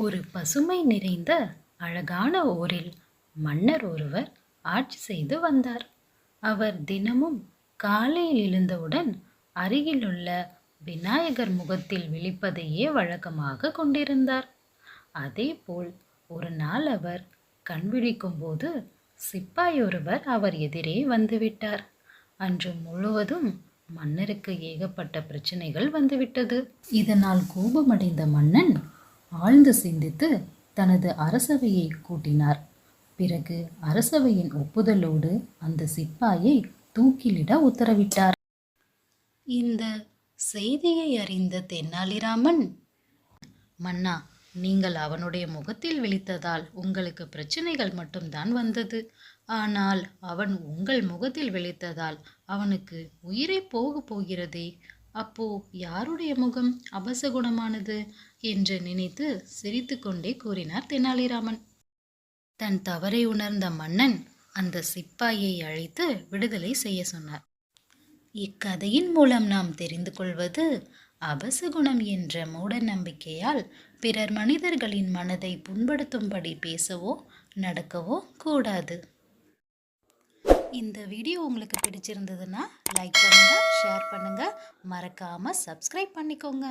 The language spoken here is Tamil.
ஒரு பசுமை நிறைந்த அழகான ஊரில் மன்னர் ஒருவர் ஆட்சி செய்து வந்தார். அவர் தினமும் காலையில் எழுந்தவுடன் அருகிலுள்ள விநாயகர் முகத்தில் விழிப்பதையே வழக்கமாக கொண்டிருந்தார். அதேபோல் ஒரு நாள் அவர் கண் விழிக்கும் போது சிப்பாய் ஒருவர் அவர் எதிரே வந்துவிட்டார். அன்று முழுவதும் மன்னருக்கு ஏகப்பட்ட பிரச்சனைகள் வந்துவிட்டது. இதனால் கோபமடைந்த மன்னன் ஆழ்ந்து சிந்தித்து தனது அரசவையை கூட்டினார். பிறகு அரசவையின் ஒப்புதலோடு அந்த சிப்பாயை தூக்கிலிட உத்தரவிட்டார். இந்த செய்தியை அறிந்த தெனாலிராமன், மன்னா, நீங்கள் அவனுடைய முகத்தில் விழித்ததால் உங்களுக்கு பிரச்சனைகள் மட்டும்தான் வந்தது. ஆனால் அவன் உங்கள் முகத்தில் விழித்ததால் அவனுக்கு உயிரே போகிறதே. அப்போ யாருடைய முகம் அபசகுணமானது என்று நினைத்து சிரித்துக்கொண்டே கூறினார் தெனாலிராமன். தன் தவறை உணர்ந்த மன்னன் அந்த சிப்பாயை அழைத்து விடுதலை செய்ய சொன்னார். இக்கதையின் மூலம் நாம் தெரிந்து கொள்வது, அபசகுணம் என்ற மூட நம்பிக்கையால் பிறர் மனிதர்களின் மனதை புண்படுத்தும்படி பேசவோ நடக்கவோ கூடாது. இந்த வீடியோ உங்களுக்கு பிடிச்சிருந்ததுன்னா லைக் பண்ணுங்க, ஷேர் பண்ணுங்க, மறக்காம சப்ஸ்கிரைப் பண்ணிக்கோங்க.